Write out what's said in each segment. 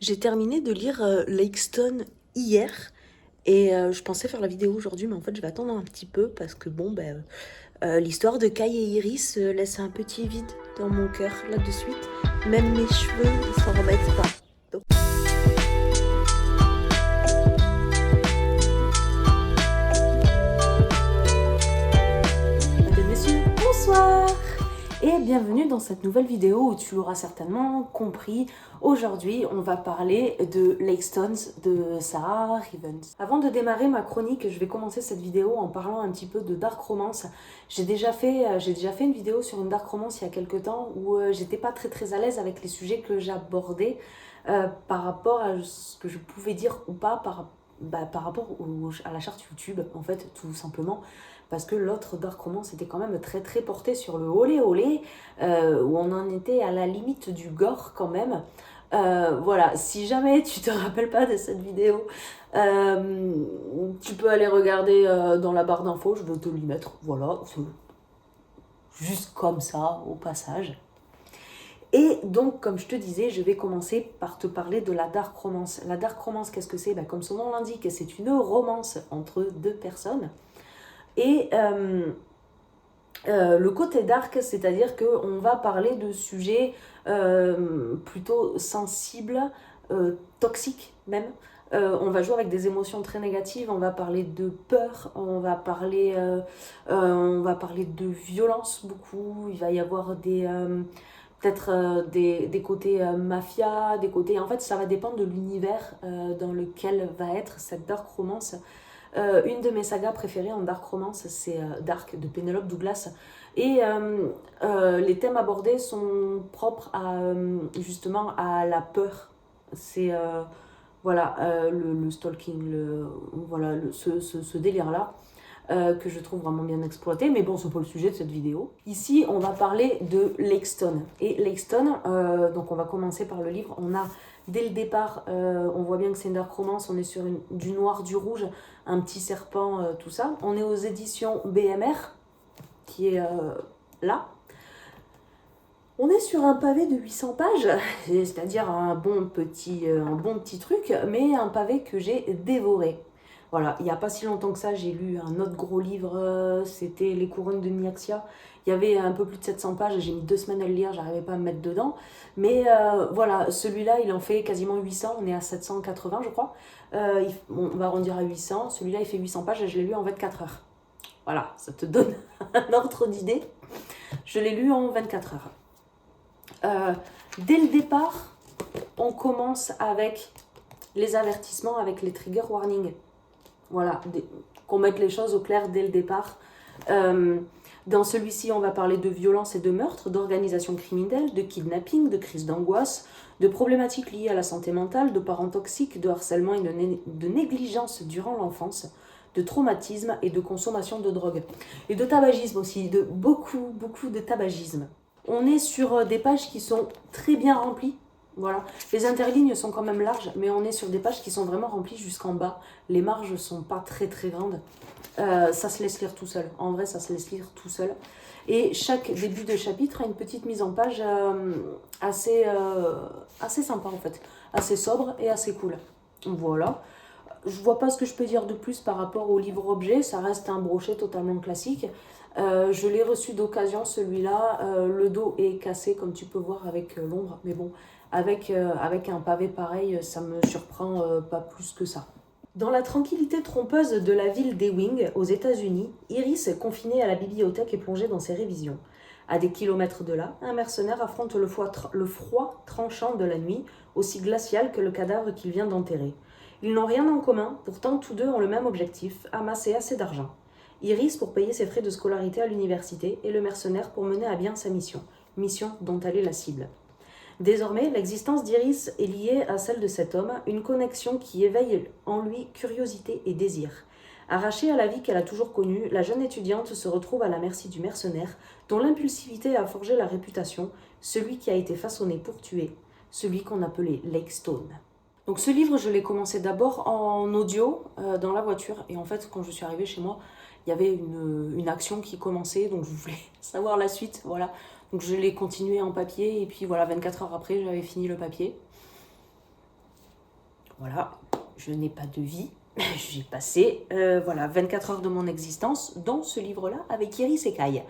J'ai terminé de lire Lake hier et je pensais faire la vidéo aujourd'hui, mais en fait je vais attendre un petit peu parce que l'histoire de Kai et Iris laisse un petit vide dans mon cœur là de suite. Même mes cheveux ils s'en remettent pas. Donc, mesdames et messieurs, bonsoir et bienvenue dans cette nouvelle vidéo où tu l'auras certainement compris. Aujourd'hui, on va parler de Lake Stones de Sarah Rivens. Avant de démarrer ma chronique, je vais commencer cette vidéo en parlant un petit peu de dark romance. J'ai déjà fait une vidéo sur une dark romance il y a quelques temps où j'étais pas très à l'aise avec les sujets que j'abordais par rapport à ce que je pouvais dire ou pas par rapport à la charte YouTube, en fait, tout simplement. Parce que l'autre dark romance était quand même très porté sur le olé olé, où on en était à la limite du gore quand même. Voilà, si jamais tu te rappelles pas de cette vidéo, tu peux aller regarder dans la barre d'infos, je vais te l'y mettre, voilà, juste comme ça, au passage. Et donc, comme je te disais, je vais commencer par te parler de la dark romance. La dark romance, qu'est-ce que c'est ? Comme son nom l'indique, c'est une romance entre deux personnes. Et le côté dark, c'est-à-dire qu'on va parler de sujets plutôt sensibles, toxiques même. On va jouer avec des émotions très négatives, on va parler de peur, on va parler de violence beaucoup, il va y avoir peut-être des côtés mafia, des côtés... En fait, ça va dépendre de l'univers dans lequel va être cette dark romance. Une de mes sagas préférées en dark romance, c'est Dark de Penelope Douglas. Et les thèmes abordés sont propres justement à la peur. C'est le stalking, ce délire-là. Que je trouve vraiment bien exploité, mais bon, c'est pas le sujet de cette vidéo. Ici, on va parler de Lake Stone. Et Lake Stone, donc on va commencer par le livre. On a, dès le départ, on voit bien que c'est une dark romance, on est sur du noir, du rouge, un petit serpent, tout ça. On est aux éditions BMR, qui est là. On est sur un pavé de 800 pages, c'est-à-dire un bon petit truc, mais un pavé que j'ai dévoré. Voilà, il n'y a pas si longtemps que ça, j'ai lu un autre gros livre, c'était Les couronnes de Niaxia. Il y avait un peu plus de 700 pages, j'ai mis 2 semaines à le lire, j'arrivais pas à me mettre dedans. Mais voilà, celui-là, il en fait quasiment 800, on est à 780 je crois. On va arrondir à 800, celui-là il fait 800 pages et je l'ai lu en 24 heures. Voilà, ça te donne un ordre d'idée. Je l'ai lu en 24 heures. Dès le départ, on commence avec les avertissements, avec les trigger warnings. Voilà, qu'on mette les choses au clair dès le départ. Dans celui-ci, on va parler de violence et de meurtre, d'organisation criminelle, de kidnapping, de crise d'angoisse, de problématiques liées à la santé mentale, de parents toxiques, de harcèlement et de négligence durant l'enfance, de traumatisme et de consommation de drogue. Et de tabagisme aussi, de beaucoup de tabagisme. On est sur des pages qui sont très bien remplies. Voilà. Les interlignes sont quand même larges, mais on est sur des pages qui sont vraiment remplies jusqu'en bas. Les marges sont pas très grandes. Ça se laisse lire tout seul. En vrai, ça se laisse lire tout seul. Et chaque début de chapitre a une petite mise en page assez sympa en fait. Assez sobre et assez cool. Voilà. Je vois pas ce que je peux dire de plus par rapport au livre-objet. Ça reste un brochet totalement classique. Je l'ai reçu d'occasion celui-là. Le dos est cassé comme tu peux voir avec l'ombre. Mais bon, avec un pavé pareil, ça me surprend pas plus que ça. Dans la tranquillité trompeuse de la ville d'Ewing, aux États-Unis, Iris, confinée à la bibliothèque, est plongée dans ses révisions. À des kilomètres de là, un mercenaire affronte le froid tranchant de la nuit, aussi glacial que le cadavre qu'il vient d'enterrer. Ils n'ont rien en commun, pourtant tous deux ont le même objectif, amasser assez d'argent. Iris pour payer ses frais de scolarité à l'université et le mercenaire pour mener à bien sa mission dont elle est la cible. Désormais, l'existence d'Iris est liée à celle de cet homme, une connexion qui éveille en lui curiosité et désir. Arrachée à la vie qu'elle a toujours connue, la jeune étudiante se retrouve à la merci du mercenaire, dont l'impulsivité a forgé la réputation, celui qui a été façonné pour tuer, celui qu'on appelait Lake Stone. Donc ce livre, je l'ai commencé d'abord en audio, dans la voiture, et en fait, quand je suis arrivée chez moi, il y avait une action qui commençait, donc je voulais savoir la suite, voilà. Donc je l'ai continué en papier, et puis voilà, 24 heures après, j'avais fini le papier. Voilà, je n'ai pas de vie. J'ai passé 24 heures de mon existence dans ce livre-là avec Iris et Kai.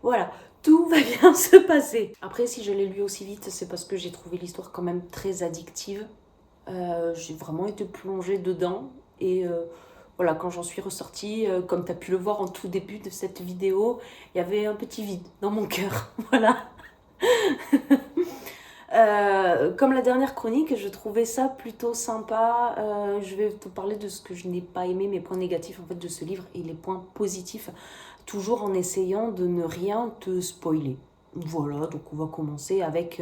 Voilà, tout va bien se passer. Après, si je l'ai lu aussi vite, c'est parce que j'ai trouvé l'histoire quand même très addictive. J'ai vraiment été plongée dedans. Et voilà, quand j'en suis ressortie, comme tu as pu le voir en tout début de cette vidéo, il y avait un petit vide dans mon cœur. Voilà. Comme la dernière chronique, je trouvais ça plutôt sympa. Je vais te parler de ce que je n'ai pas aimé, mes points négatifs en fait de ce livre et les points positifs, toujours en essayant de ne rien te spoiler. Voilà, donc on va commencer avec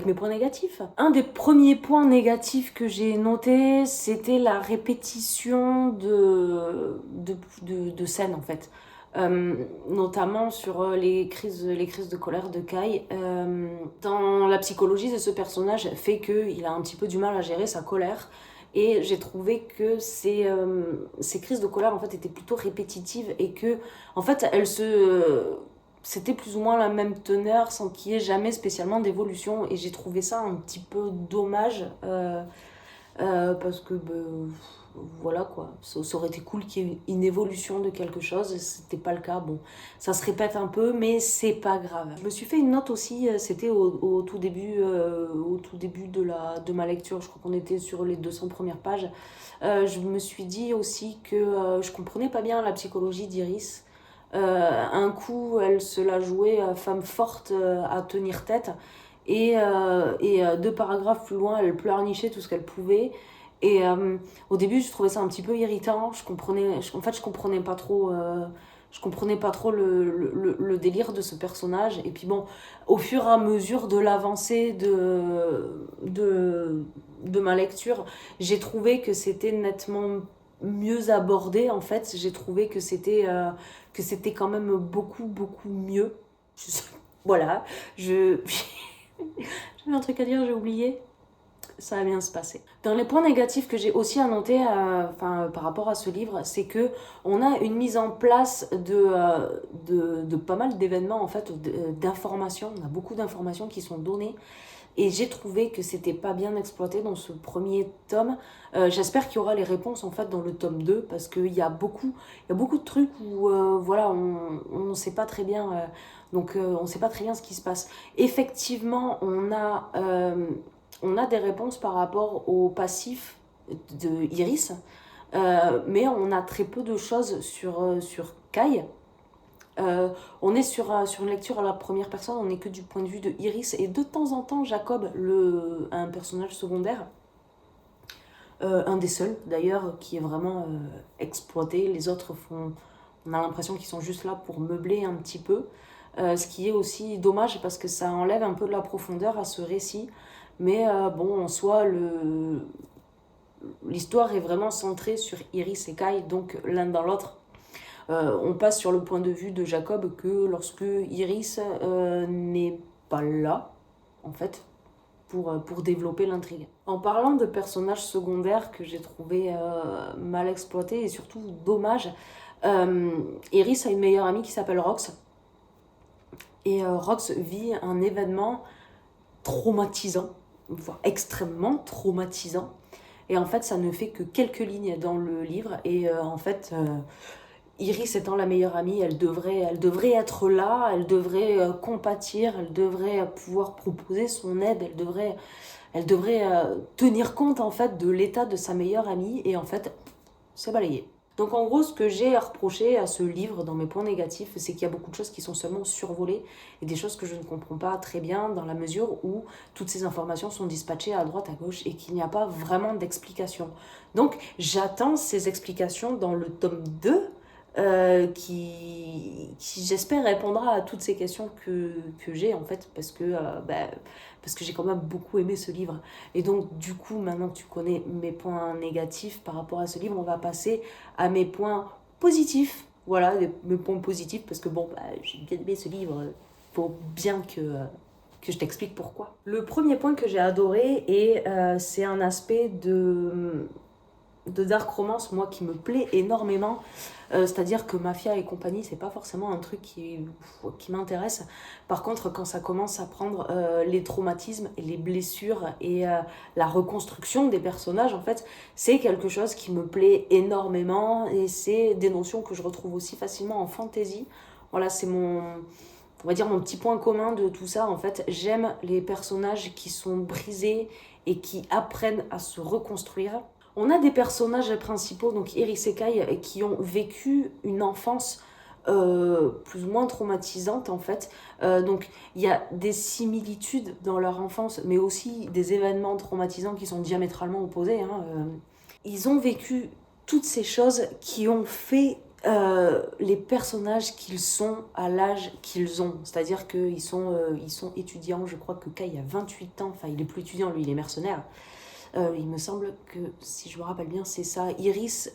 mes points négatifs. Un des premiers points négatifs que j'ai noté, c'était la répétition de scènes en fait. Notamment sur les crises de colère de Kai. Dans la psychologie de ce personnage fait qu'il a un petit peu du mal à gérer sa colère. Et j'ai trouvé que ces crises de colère en fait étaient plutôt répétitives et que en fait c'était plus ou moins la même teneur sans qu'il y ait jamais spécialement d'évolution. Et j'ai trouvé ça un petit peu dommage parce que voilà quoi, ça aurait été cool qu'il y ait une évolution de quelque chose, c'était pas le cas. Bon, ça se répète un peu, mais c'est pas grave. Je me suis fait une note aussi, c'était au tout début de ma lecture, je crois qu'on était sur les 200 premières pages. Je me suis dit aussi que je comprenais pas bien la psychologie d'Iris. Un coup, elle se la jouait femme forte à tenir tête. Et 2 paragraphes plus loin, elle pleurnichait tout ce qu'elle pouvait. Et au début, je trouvais ça un petit peu irritant. Je comprenais pas trop. Je comprenais pas trop le délire de ce personnage. Et puis bon, au fur et à mesure de l'avancée de ma lecture, j'ai trouvé que c'était nettement mieux abordé. En fait, j'ai trouvé que c'était quand même beaucoup, beaucoup mieux. Voilà, j'avais un truc à dire, j'ai oublié. Ça va bien se passer. Dans les points négatifs que j'ai aussi à noter par rapport à ce livre, c'est que on a une mise en place de pas mal d'événements, en fait, d'informations. On a beaucoup d'informations qui sont données. Et j'ai trouvé que c'était pas bien exploité dans ce premier tome. J'espère qu'il y aura les réponses en fait dans le tome 2 parce qu'il y a beaucoup de trucs où voilà, on ne sait pas très bien. On sait pas très bien ce qui se passe. Effectivement, on a des réponses par rapport au passif de Iris, mais on a très peu de choses sur Kai. On est sur une lecture à la première personne, on n'est que du point de vue de Iris, et de temps en temps, Jacob, un personnage secondaire, un des seuls d'ailleurs, qui est vraiment exploité. Les autres on a l'impression qu'ils sont juste là pour meubler un petit peu, ce qui est aussi dommage parce que ça enlève un peu de la profondeur à ce récit. Mais bon, en soi, l'histoire est vraiment centrée sur Iris et Kai, donc l'un dans l'autre. On passe sur le point de vue de Jacob que lorsque Iris n'est pas là, en fait, pour développer l'intrigue. En parlant de personnages secondaires que j'ai trouvé mal exploités et surtout dommage, Iris a une meilleure amie qui s'appelle Rox. Et Rox vit un événement traumatisant, voire extrêmement traumatisant. Et en fait, ça ne fait que quelques lignes dans le livre. Et en fait, Iris étant la meilleure amie, elle devrait être là, elle devrait compatir, elle devrait pouvoir proposer son aide, elle devrait tenir compte en fait de l'état de sa meilleure amie. Et en fait, c'est balayé. Donc en gros, ce que j'ai à reprocher à ce livre dans mes points négatifs, c'est qu'il y a beaucoup de choses qui sont seulement survolées et des choses que je ne comprends pas très bien dans la mesure où toutes ces informations sont dispatchées à droite, à gauche et qu'il n'y a pas vraiment d'explication. Donc j'attends ces explications dans le tome 2 qui j'espère répondra à toutes ces questions que j'ai en fait parce que j'ai quand même beaucoup aimé ce livre. Et donc du coup, maintenant que tu connais mes points négatifs par rapport à ce livre, on va passer à mes points positifs. Voilà, mes points positifs parce que bon, j'ai bien aimé ce livre, faut bien que je t'explique pourquoi. Le premier point que j'ai adoré, et c'est un aspect de dark romance, moi, qui me plaît énormément. C'est-à-dire que Mafia et compagnie, c'est pas forcément un truc qui m'intéresse. Par contre, quand ça commence à prendre les traumatismes et les blessures et la reconstruction des personnages, en fait, c'est quelque chose qui me plaît énormément. Et c'est des notions que je retrouve aussi facilement en fantasy. Voilà, c'est on va dire mon petit point commun de tout ça. En fait, j'aime les personnages qui sont brisés et qui apprennent à se reconstruire. On a des personnages principaux, donc Iris et Kai, qui ont vécu une enfance plus ou moins traumatisante en fait. Donc il y a des similitudes dans leur enfance, mais aussi des événements traumatisants qui sont diamétralement opposés. Hein. Ils ont vécu toutes ces choses qui ont fait les personnages qu'ils sont à l'âge qu'ils ont. C'est-à-dire qu'ils ils sont étudiants, je crois que Kai a 28 ans, enfin il est plus étudiant, lui il est mercenaire. Il me semble que, si je me rappelle bien, c'est ça. Iris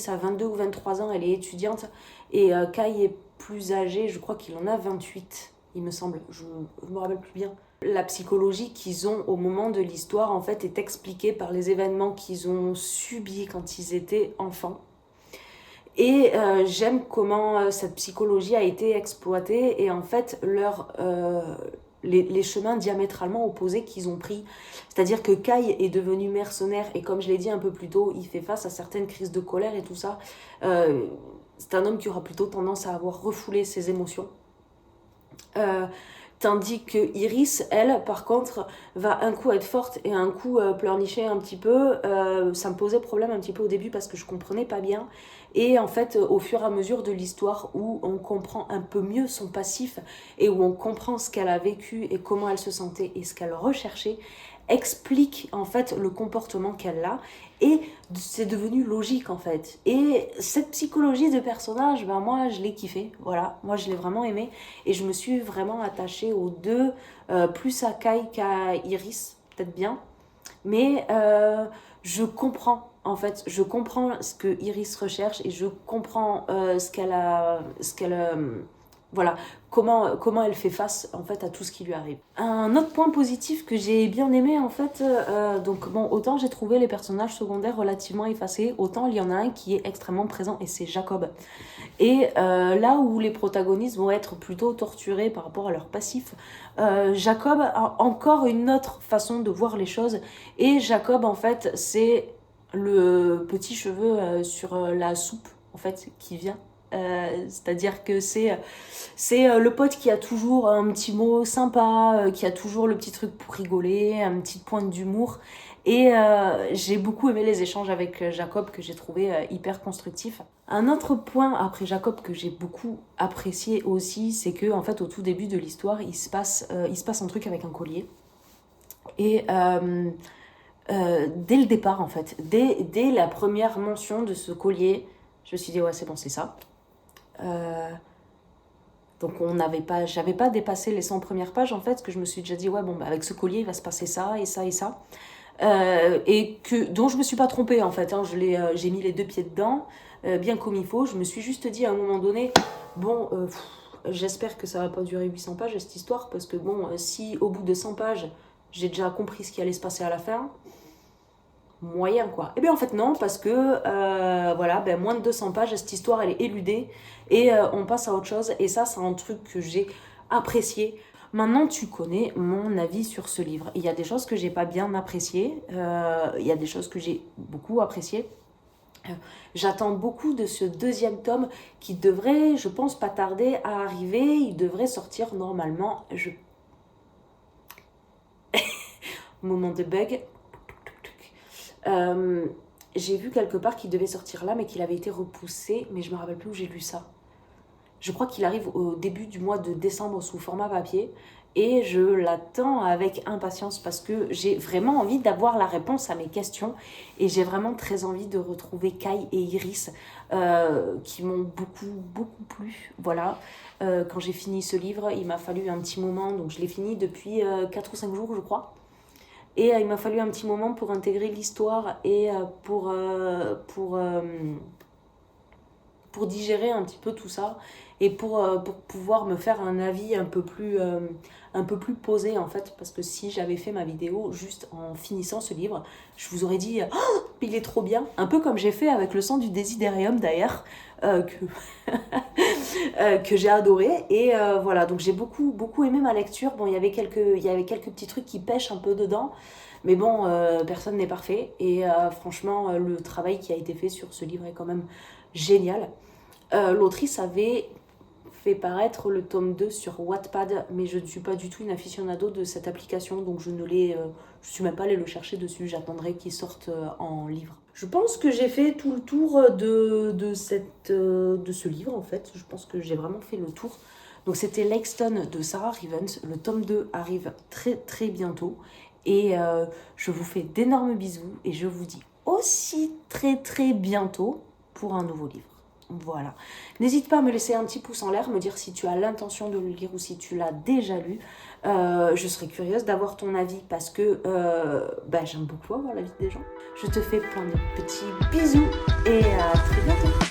a 22 ou 23 ans, elle est étudiante. Et Kai est plus âgé, je crois qu'il en a 28, il me semble. Je me rappelle plus bien. La psychologie qu'ils ont au moment de l'histoire, en fait, est expliquée par les événements qu'ils ont subis quand ils étaient enfants. Et j'aime comment cette psychologie a été exploitée et en fait les chemins diamétralement opposés qu'ils ont pris. C'est-à-dire que Kai est devenu mercenaire et comme je l'ai dit un peu plus tôt, il fait face à certaines crises de colère et tout ça. C'est un homme qui aura plutôt tendance à avoir refoulé ses émotions. Tandis que Iris, elle, par contre, va un coup être forte et un coup pleurnicher un petit peu. Ça me posait problème un petit peu au début parce que je comprenais pas bien. Et en fait, au fur et à mesure de l'histoire où on comprend un peu mieux son passif et où on comprend ce qu'elle a vécu et comment elle se sentait et ce qu'elle recherchait, explique en fait le comportement qu'elle a et c'est devenu logique en fait. Et cette psychologie de personnage, ben moi je l'ai kiffé, voilà, moi je l'ai vraiment aimé et je me suis vraiment attachée aux deux, plus à Kai qu'à Iris, peut-être bien, mais je comprends en fait, je comprends ce que Iris recherche et je comprends voilà, comment elle fait face en fait à tout ce qui lui arrive. Un autre point positif que j'ai bien aimé en fait, donc bon, autant j'ai trouvé les personnages secondaires relativement effacés, autant il y en a un qui est extrêmement présent et c'est Jacob. Et là où les protagonistes vont être plutôt torturés par rapport à leur passif, Jacob a encore une autre façon de voir les choses. Et Jacob, en fait, c'est le petit cheveu sur la soupe, en fait, qui vient. C'est-à-dire que c'est le pote qui a toujours un petit mot sympa, qui a toujours le petit truc pour rigoler, une petite pointe d'humour. Et j'ai beaucoup aimé les échanges avec Jacob que j'ai trouvé hyper constructifs. Un autre point après Jacob que j'ai beaucoup apprécié aussi, c'est que en fait au tout début de l'histoire, il se passe un truc avec un collier. Et dès le départ en fait, dès la première mention de ce collier, je me suis dit ouais c'est bon c'est ça. Donc j'avais pas dépassé les 100 premières pages en fait, que je me suis déjà dit ouais bon bah avec ce collier il va se passer ça et ça et ça. Et dont je me suis pas trompée en fait, hein, j'ai mis les deux pieds dedans, bien comme il faut. Je me suis juste dit à un moment donné, bon, j'espère que ça va pas durer 800 pages cette histoire, parce que bon, si au bout de 100 pages, j'ai déjà compris ce qui allait se passer à la fin, moyen quoi. Et bien en fait non, parce que voilà, ben, moins de 200 pages, cette histoire elle est éludée, et on passe à autre chose, et ça c'est un truc que j'ai apprécié. Maintenant, tu connais mon avis sur ce livre. Il y a des choses que j'ai pas bien appréciées, il y a des choses que j'ai beaucoup appréciées. J'attends beaucoup de ce deuxième tome qui devrait, je pense, pas tarder à arriver. Il devrait sortir normalement. Moment de bug. J'ai vu quelque part qu'il devait sortir là, mais qu'il avait été repoussé. Mais je me rappelle plus où j'ai lu ça. Je crois qu'il arrive au début du mois de décembre sous format papier et je l'attends avec impatience parce que j'ai vraiment envie d'avoir la réponse à mes questions et j'ai vraiment très envie de retrouver Kai et Iris qui m'ont beaucoup plu. Voilà, quand j'ai fini ce livre, il m'a fallu un petit moment, donc je l'ai fini depuis 4 ou 5 jours je crois. Et il m'a fallu un petit moment pour intégrer l'histoire et pour digérer un petit peu tout ça. et pour pouvoir me faire un avis un peu plus posé en fait, parce que si j'avais fait ma vidéo juste en finissant ce livre, je vous aurais dit oh, il est trop bien, un peu comme j'ai fait avec Le sang du Désidérium d'ailleurs, que j'ai adoré, et voilà, donc j'ai beaucoup aimé ma lecture. Bon, il y avait quelques petits trucs qui pêchent un peu dedans, mais bon, personne n'est parfait, et franchement, le travail qui a été fait sur ce livre est quand même génial. L'autrice avait fait paraître le tome 2 sur Wattpad, mais je ne suis pas du tout une aficionado de cette application, donc je suis même pas allée le chercher dessus, j'attendrai qu'il sorte en livre. Je pense que j'ai fait tout le tour de ce livre en fait, je pense que j'ai vraiment fait le tour. Donc c'était Lexton de Sarah Rivens, le tome 2 arrive très très bientôt, et je vous fais d'énormes bisous, et je vous dis aussi très très bientôt pour un nouveau livre. Voilà. N'hésite pas à me laisser un petit pouce en l'air, me dire si tu as l'intention de le lire ou si tu l'as déjà lu. Je serais curieuse d'avoir ton avis parce que j'aime beaucoup avoir l'avis des gens. Je te fais plein de petits bisous et à très bientôt.